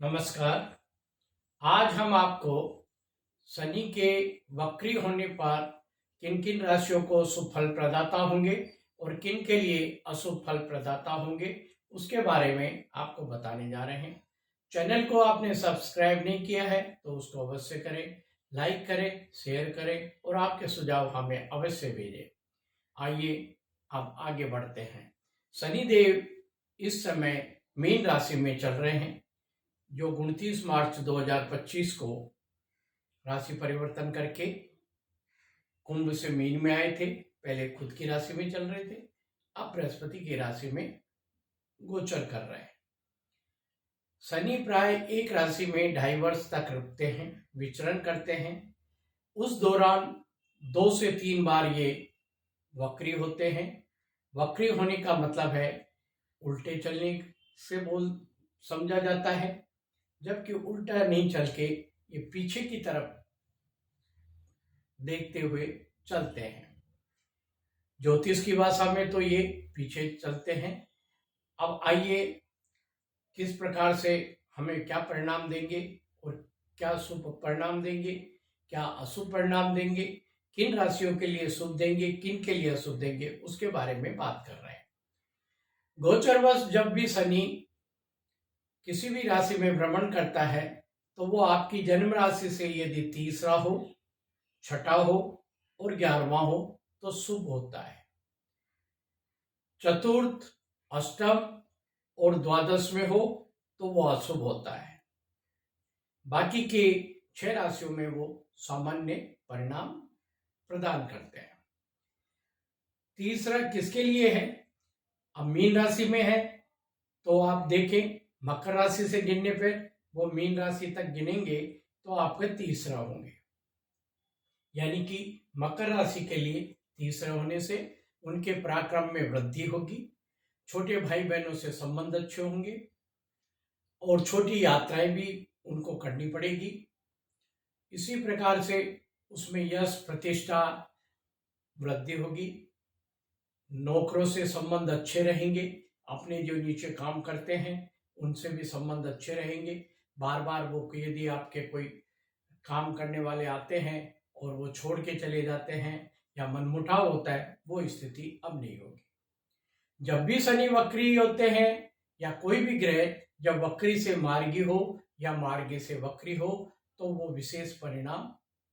नमस्कार। आज हम आपको शनि के वक्री होने पर किन किन राशियों को शुभ फल प्रदाता होंगे और किन के लिए अशुभ फल प्रदाता होंगे उसके बारे में आपको बताने जा रहे हैं। चैनल को आपने सब्सक्राइब नहीं किया है तो उसको अवश्य करें, लाइक करें, शेयर करें और आपके सुझाव हमें अवश्य भेजें। आइए अब आगे बढ़ते हैं। शनि देव इस समय मीन राशि में चल रहे हैं, जो 29 मार्च 2025 को राशि परिवर्तन करके कुंभ से मीन में आए थे। पहले खुद की राशि में चल रहे थे, अब बृहस्पति की राशि में गोचर कर रहे हैं। शनि प्राय एक राशि में 2.5 वर्ष तक रुकते हैं, विचरण करते हैं। उस दौरान 2 से 3 बार ये वक्री होते हैं। वक्री होने का मतलब है उल्टे चलने से बोल समझा जाता है, जबकि उल्टा नहीं चल के ये पीछे की तरफ देखते हुए चलते हैं। ज्योतिष की भाषा में तो ये पीछे चलते हैं। अब आइए किस प्रकार से हमें क्या परिणाम देंगे और क्या शुभ परिणाम देंगे, क्या अशुभ परिणाम देंगे, किन राशियों के लिए शुभ देंगे, किन के लिए अशुभ देंगे, उसके बारे में बात कर रहे हैं। गोचरवश जब भी शनि किसी भी राशि में भ्रमण करता है तो वो आपकी जन्म राशि से यदि तीसरा हो, छठा हो और 11वां हो तो शुभ होता है। चतुर्थ, अष्टम और द्वादश में हो तो वो अशुभ होता है। बाकी के 6 राशियों में वो सामान्य परिणाम प्रदान करते हैं। तीसरा किसके लिए है? अब मीन राशि में है तो आप देखें, मकर राशि से गिनने पर वो मीन राशि तक गिनेंगे तो आपके तीसरा होंगे, यानी कि मकर राशि के लिए तीसरा होने से उनके पराक्रम में वृद्धि होगी, छोटे भाई बहनों से संबंध अच्छे होंगे और छोटी यात्राएं भी उनको करनी पड़ेगी। इसी प्रकार से उसमें यश प्रतिष्ठा वृद्धि होगी, नौकरों से संबंध अच्छे रहेंगे, अपने जो नीचे काम करते हैं उनसे भी संबंध अच्छे रहेंगे। बार बार वो यदि आपके कोई काम करने वाले आते हैं और वो छोड़ के चले जाते हैं या मनमुटाव होता है, वो स्थिति अब नहीं होगी। जब भी शनि वक्री होते हैं या कोई भी ग्रह जब वक्री से मार्गी हो या मार्गी से वक्री हो तो वो विशेष परिणाम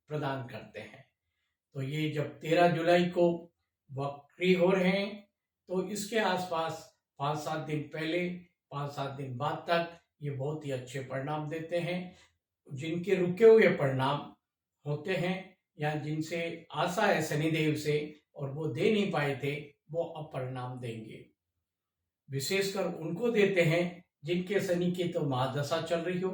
प्रदान करते हैं। तो ये जब 13 जुलाई को वक्री हो रहे हैं तो इसके आसपास 5-7 दिन पहले, 5-7 दिन बाद तक ये बहुत ही अच्छे परिणाम देते हैं। जिनके रुके हुए परिणाम होते हैं या जिनसे आशा है शनिदेव से और वो दे नहीं पाए थे, वो अब परिणाम देंगे। विशेषकर उनको देते हैं जिनके शनि की तो महादशा चल रही हो,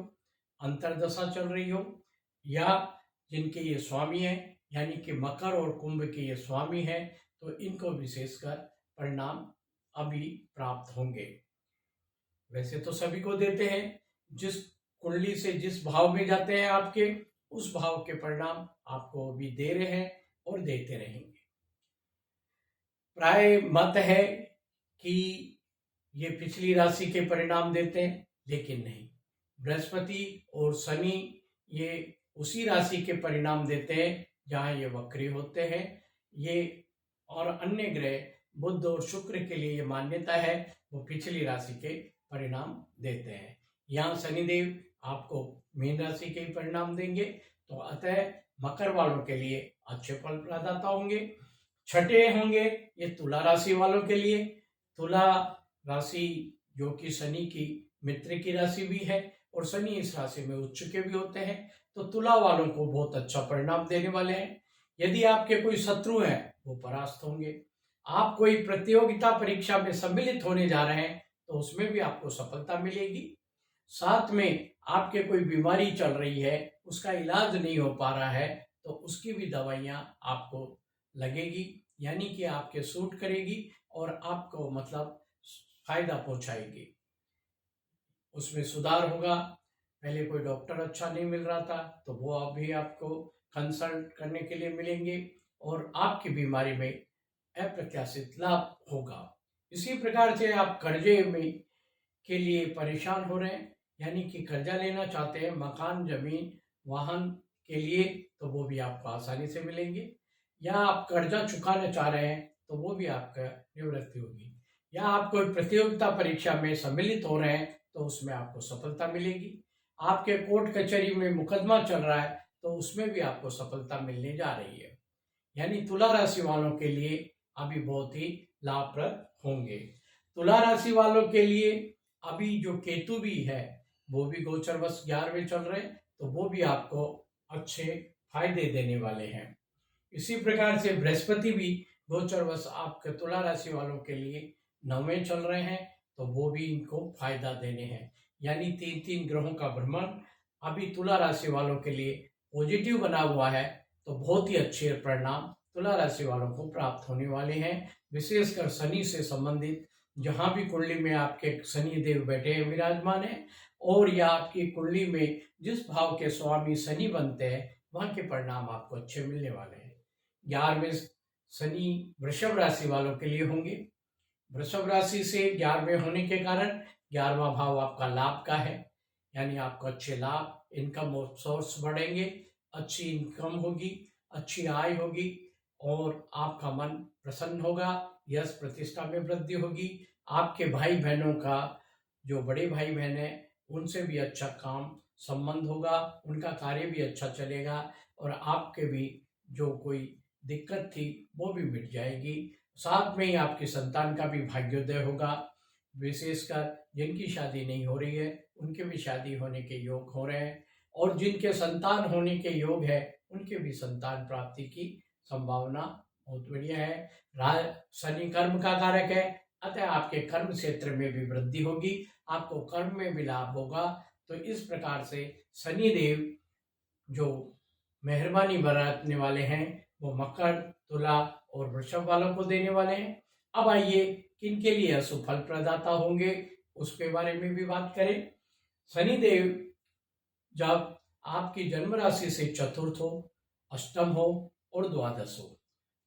अंतरदशा चल रही हो, या जिनके ये स्वामी है, यानी कि मकर और कुंभ के ये स्वामी है, तो इनको विशेषकर परिणाम अभी प्राप्त होंगे। वैसे तो सभी को देते हैं, जिस कुंडली से जिस भाव में जाते हैं आपके, उस भाव के परिणाम आपको भी दे रहे हैं और देते रहेंगे। प्राय मत है कि ये पिछली राशि के परिणाम देते हैं, लेकिन नहीं। बृहस्पति और शनि ये उसी राशि के परिणाम देते हैं जहां ये वक्री होते हैं। ये और अन्य ग्रह बुध और शुक्र के लिए ये मान्यता है, वो पिछली राशि के परिणाम देते हैं। यहाँ शनिदेव आपको मीन राशि के ही परिणाम देंगे, तो अतः मकर वालों के लिए अच्छे फल प्रदाता होंगे। छठे होंगे ये तुला राशि वालों के लिए। तुला राशि जो कि शनि की मित्र की राशि भी है और शनि इस राशि में उच्च के भी होते हैं, तो तुला वालों को बहुत अच्छा परिणाम देने वाले हैं। यदि आपके कोई शत्रु हैं वो परास्त होंगे। आप कोई प्रतियोगिता परीक्षा में सम्मिलित होने जा रहे हैं तो उसमें भी आपको सफलता मिलेगी। साथ में आपके कोई बीमारी चल रही है, उसका इलाज नहीं हो पा रहा है, तो उसकी भी दवाइयाँ आपको लगेगी, यानी कि आपके सूट करेगी और आपको मतलब फायदा पहुंचाएगी। उसमें सुधार होगा। पहले कोई डॉक्टर अच्छा नहीं मिल रहा था तो वो अभी आपको कंसल्ट करने के लिए मिलेंगे और आपकी बीमारी में अप्रत्याशित लाभ होगा। इसी प्रकार से आप कर्जे में के लिए परेशान हो रहे हैं यानी कि कर्जा लेना चाहते हैं मकान, जमीन, वाहन के लिए, तो वो भी आपको आसानी से मिलेंगे। या आप कर्जा चुकाना चाह रहे हैं तो वो भी आपका निवृत्ति होगी। या आप कोई प्रतियोगिता परीक्षा में सम्मिलित हो रहे हैं तो उसमें आपको सफलता मिलेगी। आपके कोर्ट कचहरी में मुकदमा चल रहा है तो उसमें भी आपको सफलता मिलने जा रही है। यानी तुला राशि वालों के लिए अभी बहुत ही लाभप्रद होंगे। तुला राशि वालों के लिए अभी जो केतु भी है वो भी गोचरवश 11वें चल रहे हैं, तो वो भी आपको अच्छे फायदे देने वाले हैं। इसी प्रकार से बृहस्पति भी गोचरवश आपके तुला राशि वालों के लिए 9वें चल रहे हैं, तो वो भी इनको फायदा देने हैं। यानी 3-3 ग्रहों का भ्रमण अभी तुला राशि वालों के लिए पॉजिटिव बना हुआ है, तो बहुत ही अच्छे परिणाम तुला राशि वालों को प्राप्त होने वाले हैं। विशेषकर शनि से संबंधित जहां भी कुंडली में आपके शनि देव बैठे हैं, विराजमान है, और या आपकी कुंडली में जिस भाव के स्वामी शनि बनते हैं वहां के परिणाम आपको अच्छे मिलने वाले हैं। 11वें शनि वृषभ राशि वालों के लिए होंगे। वृषभ राशि से 11वें होने के कारण 11वां भाव आपका लाभ का है, यानी आपको अच्छे लाभ, इनकम और सोर्स बढ़ेंगे, अच्छी इनकम होगी, अच्छी आय होगी और आपका मन प्रसन्न होगा, यश प्रतिष्ठा में वृद्धि होगी। आपके भाई बहनों का, जो बड़े भाई बहन हैं, उनसे भी अच्छा काम संबंध होगा, उनका कार्य भी अच्छा चलेगा और आपके भी जो कोई दिक्कत थी वो भी मिट जाएगी। साथ में ही आपकी संतान का भी भाग्योदय होगा। विशेषकर जिनकी शादी नहीं हो रही है उनके भी शादी होने के योग हो रहे हैं, और जिनके संतान होने के योग है उनके भी संतान प्राप्ति की संभावना बहुत बढ़िया है। शनि कर्म का कारक है, अतः आपके कर्म क्षेत्र में भी वृद्धि होगी, आपको कर्म में भी लाभ होगा। तो इस प्रकार से शनि देव जो मेहरबानी बरतने वाले हैं वो मकर, तुला और वृषभ वालों को देने वाले हैं। अब आइए किनके लिए अशुभ फल प्रदाता होंगे उसके बारे में भी बात करें। शनिदेव जब आपकी जन्म राशि से चतुर्थ हो, अष्टम हो और द्वादश हो,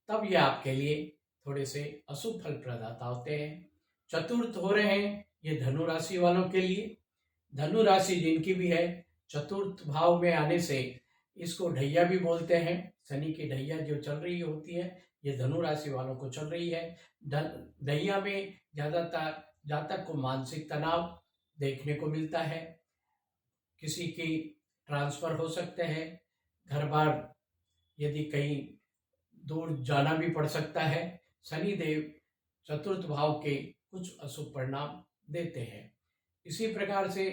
तब ये आपके लिए थोड़े से अशुभ फल प्रदाता होते हैं। चतुर्थ हो रहे हैं ये धनु राशि वालों के लिए। धनु राशि जिनकी भी है, चतुर्थ भाव में आने से इसको ढैया भी बोलते हैं। शनि की ढैया जो चल रही होती है ये धनु राशि वालों को चल रही है। ढैया में ज्यादातर जातक को मानसिक तनाव देखने को मिलता है, किसी की ट्रांसफर हो सकते हैं, घर बार यदि कहीं दूर जाना भी पड़ सकता है। शनिदेव चतुर्थ भाव के कुछ अशुभ परिणाम देते हैं। इसी प्रकार से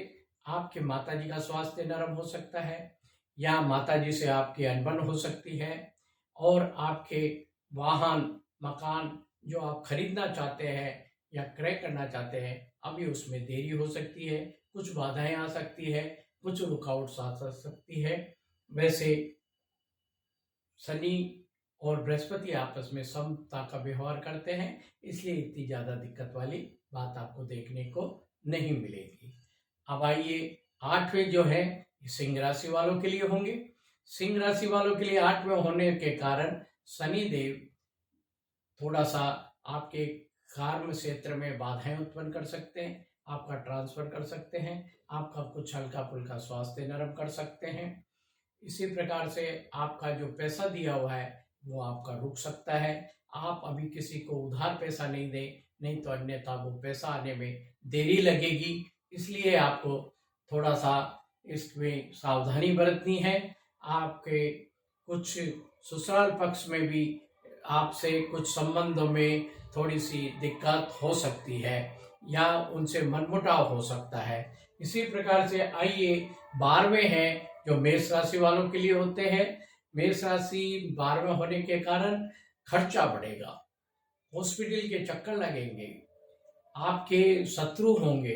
आपके माताजी का स्वास्थ्य नरम हो सकता है, या माताजी से आपकी अनबन हो सकती है, और आपके वाहन, मकान जो आप खरीदना चाहते हैं या क्रय करना चाहते हैं अभी उसमें देरी हो सकती है, कुछ बाधाएं आ सकती है, कुछ रुकावट आ सकती है। वैसे शनि और बृहस्पति आपस में समता का व्यवहार करते हैं, इसलिए इतनी ज्यादा दिक्कत वाली बात आपको देखने को नहीं मिलेगी। अब आइए 8वें जो है सिंह राशि वालों के लिए होंगे। सिंह राशि वालों के लिए 8वें होने के कारण शनि देव थोड़ा सा आपके कर्म क्षेत्र में बाधाएं उत्पन्न कर सकते हैं, आपका ट्रांसफर कर सकते हैं, आपका कुछ हल्का फुल्का स्वास्थ्य नरम कर सकते हैं। इसी प्रकार से आपका जो पैसा दिया हुआ है वो आपका रुक सकता है। आप अभी किसी को उधार पैसा नहीं दें, नहीं तो अन्यथा वो पैसा आने में देरी लगेगी, इसलिए आपको थोड़ा सा इसमें सावधानी बरतनी है। आपके कुछ ससुराल पक्ष में भी आपसे कुछ संबंधों में थोड़ी सी दिक्कत हो सकती है या उनसे मनमुटाव हो सकता है। इसी प्रकार से आइए 12वें हैं जो मेष राशि वालों के लिए होते हैं। मेष राशि 12वें होने के कारण खर्चा बढ़ेगा, हॉस्पिटल के चक्कर लगेंगे, आपके शत्रु होंगे,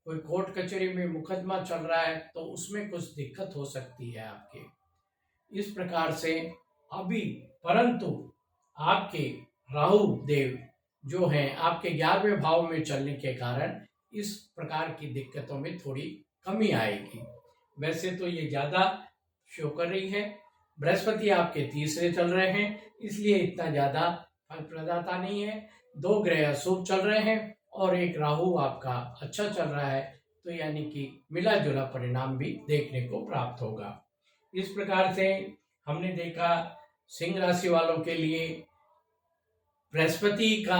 कोई कोर्ट कचहरी में मुकदमा चल रहा है तो उसमें कुछ दिक्कत हो सकती है आपके। इस प्रकार से अभी परंतु आपके राहु देव जो हैं आपके 11वें भाव में चलने के कारण इस प्रकार की दिक्कतों में थोड़ी कमी आएगी। वैसे तो ये ज्यादा शो कर रही है। बृहस्पति आपके तीसरे चल रहे हैं, इसलिए इतना ज्यादा फल प्रदाता नहीं है। 2 ग्रह अशुभ चल रहे हैं और एक राहु आपका अच्छा चल रहा है, तो तो यानी कि मिला जुला परिणाम भी देखने को प्राप्त होगा। इस प्रकार से हमने देखा सिंह राशि वालों के लिए बृहस्पति का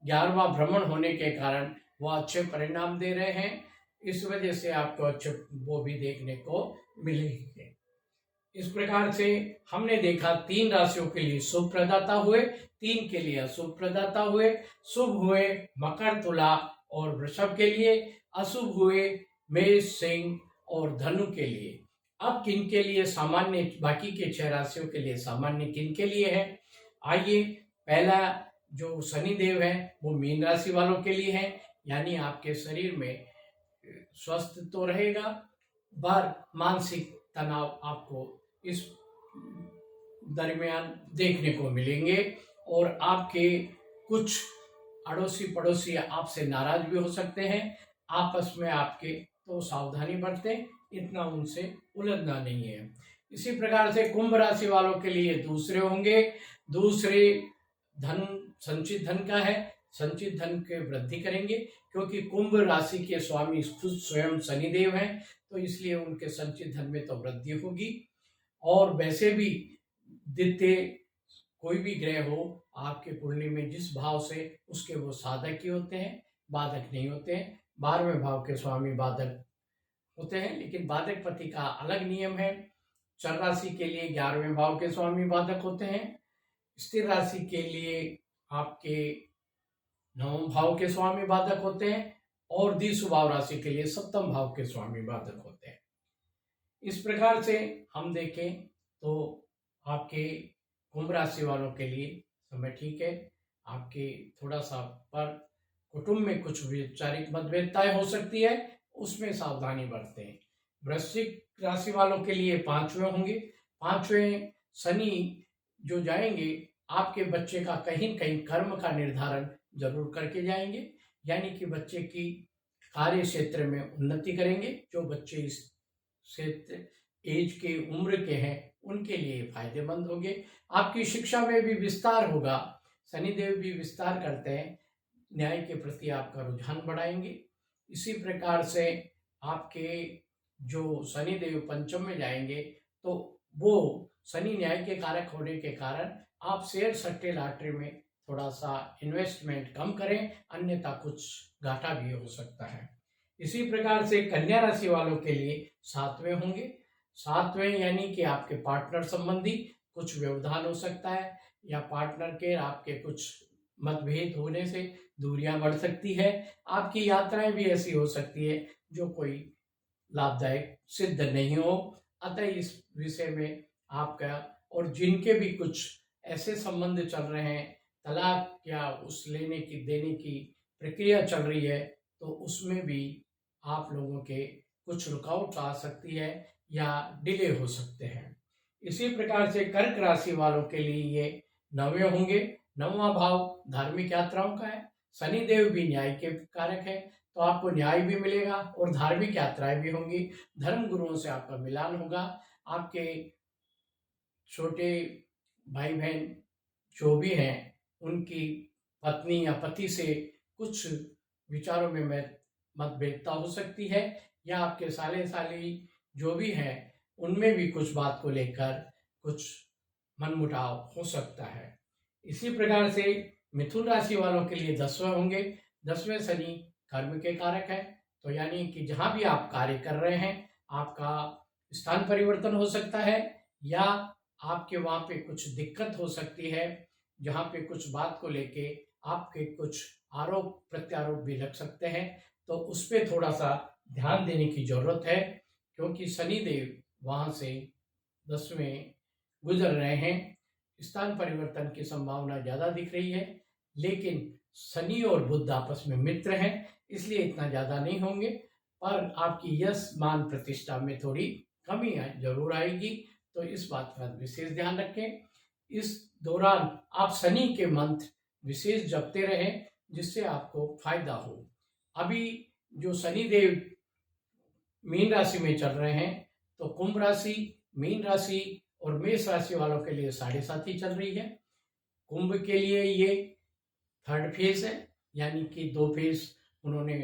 11वां भ्रमण होने के कारण वो अच्छे परिणाम दे रहे हैं। इस वजह से आपको अच्छे वो भी देखने को मिलेंगे। इस प्रकार से हमने देखा 3 राशियों के लिए शुभ प्रदाता हुए, 3 के लिए अशुभ प्रदाता हुए। शुभ हुए मकर, तुला और वृषभ के लिए, अशुभ हुए मेष, सिंह और धनु के लिए। अब किन के लिए सामान्य, बाकी के 6 राशियों के लिए सामान्य किन के लिए है, आइए। पहला जो शनिदेव है वो मीन राशि वालों के लिए है, यानी आपके शरीर में स्वस्थ तो रहेगा, पर मानसिक तनाव आपको इस दरमियान देखने को मिलेंगे और आपके कुछ अड़ोसी पड़ोसी आपसे नाराज भी हो सकते हैं। आपस में आपके तो सावधानी बरतें, इतना उनसे उलझना नहीं है। इसी प्रकार से कुंभ राशि वालों के लिए दूसरे होंगे। दूसरे धन संचित धन का है, संचित धन के वृद्धि करेंगे, क्योंकि कुंभ राशि के स्वामी खुद स्वयं शनिदेव हैं, तो इसलिए उनके संचित धन में तो वृद्धि होगी। और वैसे भी द्वितीय कोई भी ग्रह हो आपके कुंडली में जिस भाव से, उसके वो साधक ही होते हैं, बाधक नहीं होते हैं। 12वें भाव के स्वामी बाधक होते हैं, लेकिन बाधक पति का अलग नियम है। चर राशि के लिए 11वें भाव के स्वामी बाधक होते हैं। स्थिर राशि के लिए आपके 9वें भाव के स्वामी बाधक होते हैं और द्विस्वभाव राशि के लिए 7वें भाव के स्वामी बाधक होते हैं। इस प्रकार से हम देखें तो आपके कुंभ राशि वालों के लिए समय ठीक है। आपके थोड़ा सा पर कुटुंब में कुछ वैचारिक मतभेदताएं हो सकती है, उसमें सावधानी बरतें। वृश्चिक राशि वालों के लिए 5वें होंगे। 5वें शनि जो जाएंगे, आपके बच्चे का कहीं कहीं कर्म का निर्धारण जरूर करके जाएंगे, यानी कि बच्चे की कार्य क्षेत्र में उन्नति करेंगे। जो बच्चे इस क्षेत्र एज के उम्र के हैं उनके लिए फायदेमंद होंगे। आपकी शिक्षा में भी विस्तार होगा। शनिदेव भी विस्तार करते हैं, न्याय के प्रति आपका रुझान बढ़ाएंगे। इसी प्रकार से आपके जो शनिदेव पंचम में जाएंगे, तो वो शनि न्याय के कारक होने के कारण आप शेयर सट्टे लॉटरी में थोड़ा सा इन्वेस्टमेंट कम करें, अन्यथा कुछ घाटा भी हो सकता है। इसी प्रकार से कन्या राशि वालों के लिए 7वें होंगे। 7वें यानी कि आपके पार्टनर संबंधी कुछ व्यवधान हो सकता है, या पार्टनर के आपके कुछ मतभेद होने से दूरियां बढ़ सकती है। आपकी यात्राएं भी ऐसी हो सकती है जो कोई लाभदायक सिद्ध नहीं हो। अतः इस विषय में आपका, और जिनके भी कुछ ऐसे संबंध चल रहे हैं, तलाक या उस लेने की देने की प्रक्रिया चल रही है, तो उसमें भी आप लोगों के कुछ रुकावट आ सकती है या डिले हो सकते हैं। इसी प्रकार से कर्क राशि वालों के लिए ये 9वें होंगे। 9वां भाव धार्मिक यात्राओं का है। शनिदेव भी न्याय के कारक है, तो आपको न्याय भी मिलेगा और धार्मिक यात्राएं भी होंगी। धर्म गुरुओं से आपका मिलान होगा। आपके छोटे भाई बहन जो भी हैं, उनकी पत्नी या पति से कुछ विचारों में मतभेदता हो सकती है, या आपके साले साली जो भी हैं उनमें भी कुछ बात को लेकर कुछ मनमुटाव हो सकता है। इसी प्रकार से मिथुन राशि वालों के लिए 10वें होंगे। 10वें शनि कर्म के कारक है, तो यानी कि जहां भी आप कार्य कर रहे हैं आपका स्थान परिवर्तन हो सकता है, या आपके वहां पे कुछ दिक्कत हो सकती है, जहां पे कुछ बात को लेके आपके कुछ आरोप प्रत्यारोप भी लग सकते हैं। तो उस पर थोड़ा सा ध्यान देने की जरूरत है, क्योंकि शनिदेव वहां से 10वें गुजर रहे हैं। स्थान परिवर्तन की संभावना ज्यादा दिख रही है, लेकिन शनि और बुध आपस में मित्र हैं, इसलिए इतना ज्यादा नहीं होंगे, पर आपकी यश मान प्रतिष्ठा में थोड़ी कमी जरूर आएगी। तो इस बात का विशेष ध्यान रखें। इस दौरान आप शनि के मंत्र विशेष जपते रहें, जिससे आपको फायदा हो। अभी जो शनिदेव मीन राशि में चल रहे हैं, तो कुंभ राशि, मीन राशि और मेष राशि वालों के लिए 7.5 ही चल रही है। कुंभ के लिए ये 3rd फेज है, यानी कि 2 फेज उन्होंने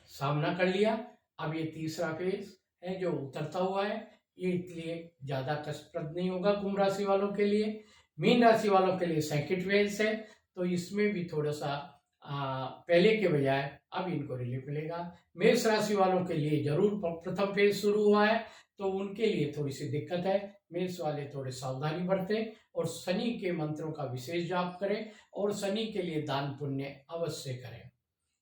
सामना कर लिया। अब ये तीसरा फेज है जो उतरता हुआ है, ये इसलिए ज़्यादा कष्टप्रद नहीं होगा कुंभ राशि वालों के लिए। मीन राशि वालों के लिए सेकंड फेज है, तो इसमें भी थोड़ा सा पहले के बजाय अब इनको रिलीफ मिलेगा। मेष राशि वालों के लिए जरूर प्रथम फेज शुरू हुआ है, तो उनके लिए थोड़ी सी दिक्कत है। मेष वाले थोड़े सावधानी बरतें और शनि के मंत्रों का विशेष जाप करें और शनि के लिए दान पुण्य अवश्य करें।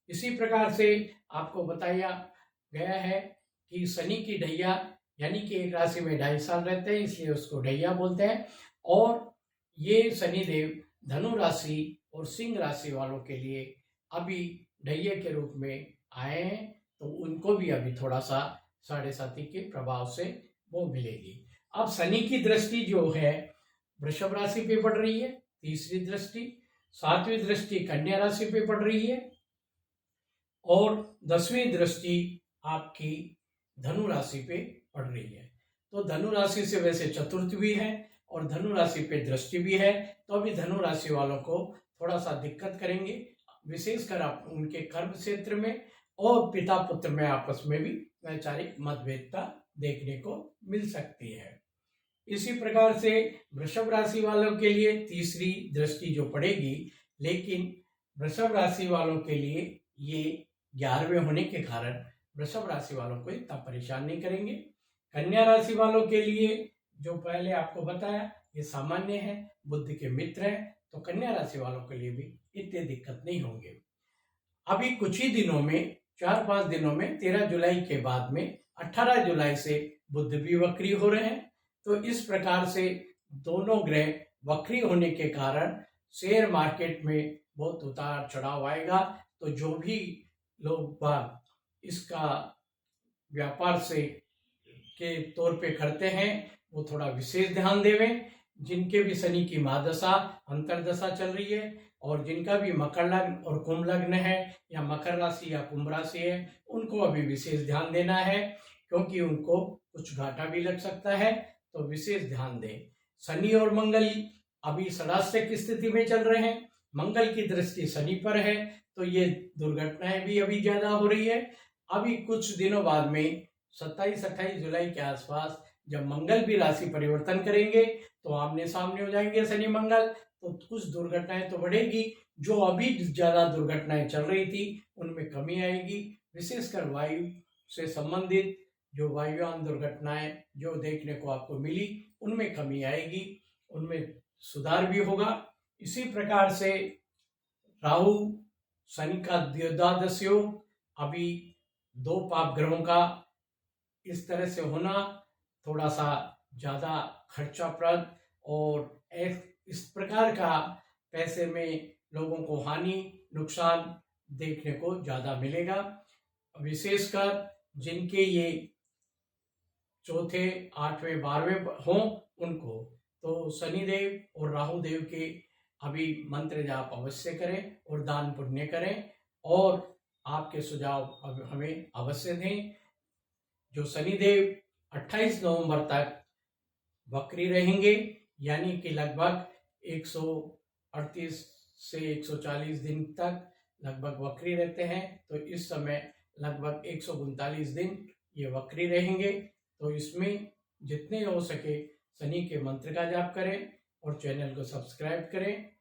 इसी प्रकार से आपको बताया गया है कि शनि की ढैया, यानी कि एक राशि में 2.5 साल रहते हैं, इसलिए उसको ढैया बोलते हैं। और ये शनिदेव धनु राशि और सिंह राशि वालों के लिए अभी ढैये के रूप में आए हैं, तो उनको भी अभी थोड़ा सा 7.5 के प्रभाव से वो मिलेगी। अब शनि की दृष्टि जो है वृषभ राशि पे पड़ रही है, तीसरी दृष्टि, 7वीं दृष्टि कन्या राशि पे पड़ रही है और 10वीं दृष्टि आपकी धनु राशि पे पड़ रही है। तो धनु राशि से वैसे चतुर्थ भी है और धनु राशि पे दृष्टि भी है, तो अभी धनु राशि वालों को थोड़ा सा दिक्कत करेंगे, विशेषकर आप उनके कर्म क्षेत्र में और पिता पुत्र में आपस में भी वैचारिक मतभेदता देखने को मिल सकती है। इसी प्रकार से वृषभ राशि वालों के लिए तीसरी दृष्टि जो पड़ेगी, लेकिन वृषभ राशि वालों के लिए ये 11वें होने के कारण वृषभ राशि वालों को इतना परेशान नहीं करेंगे। कन्या राशि वालों के लिए जो पहले आपको बताया ये सामान्य है, बुध के मित्र हैं, तो कन्या राशि वालों के लिए भी इतने दिक्कत नहीं होंगे। अभी कुछ ही दिनों में 4-5 दिनों में 13 जुलाई के बाद में 18 जुलाई से बुध भी वक्री हो रहे हैं, तो इस प्रकार से दोनों ग्रह वक्री होने के कारण शेयर मार्केट में बहुत उतार चढ़ाव आएगा। तो जो भी लोग इसका व्यापार से के तौर पे करते हैं वो थोड़ा विशेष ध्यान देवें। जिनके भी शनि की महादशा अंतरदशा चल रही है और जिनका भी मकर लग्न और कुंभ लग्न है या मकर राशि या कुंभ राशि है, उनको अभी विशेष ध्यान देना है, क्योंकि उनको कुछ घाटा भी लग सकता है, तो विशेष ध्यान दें। शनि और मंगल अभी षडाष्टक स्थिति में चल रहे हैं, मंगल की दृष्टि शनि पर है, तो ये दुर्घटनाएं भी अभी ज्यादा हो रही है। अभी कुछ दिनों बाद में 27-28 जुलाई के आसपास जब मंगल भी राशि परिवर्तन करेंगे तो आमने सामने हो जाएंगे शनि मंगल, तो कुछ दुर्घटनाएं तो बढ़ेगी। जो अभी ज्यादा दुर्घटनाएं चल रही थी उनमें कमी आएगी, विशेषकर वायु से संबंधित जो वायुयान दुर्घटनाएं जो देखने को आपको मिली उनमें कमी आएगी, उनमें सुधार भी होगा। इसी प्रकार से राहु शनि का द्वादश योग, अभी 2 पाप ग्रहों का इस तरह से होना थोड़ा सा ज्यादा खर्चाप्रद और इस प्रकार का पैसे में लोगों को हानि नुकसान देखने को ज्यादा मिलेगा, विशेषकर जिनके ये चौथे 8वें 12वें हों उनको। तो शनिदेव और राहु देव के अभी मंत्र जाप अवश्य करें और दान पुण्य करें और आपके सुझाव अब हमें अवश्य दें। जो शनिदेव 28 नवंबर तक वक्री रहेंगे, यानी कि लगभग 138 से 140 दिन तक लगभग वक्री रहते हैं, तो इस समय लगभग 139 दिन ये वक्री रहेंगे। तो इसमें जितने हो सके शनि के मंत्र का जाप करें और चैनल को सब्सक्राइब करें।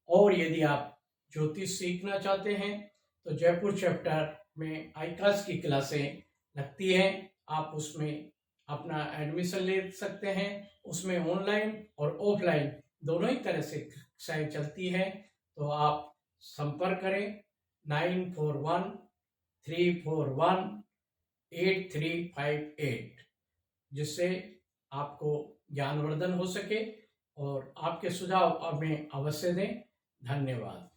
और यदि आप ज्योतिष सीखना चाहते हैं तो जयपुर चैप्टर में आईकास की क्लासें लगती हैं, आप उसमें अपना एडमिशन ले सकते हैं। उसमें ऑनलाइन और ऑफलाइन दोनों ही तरह से कक्षाएं चलती है, तो आप संपर्क करें 9413418358, जिससे आपको ज्ञानवर्धन हो सके और आपके सुझाव हमें अवश्य दें। धन्यवाद।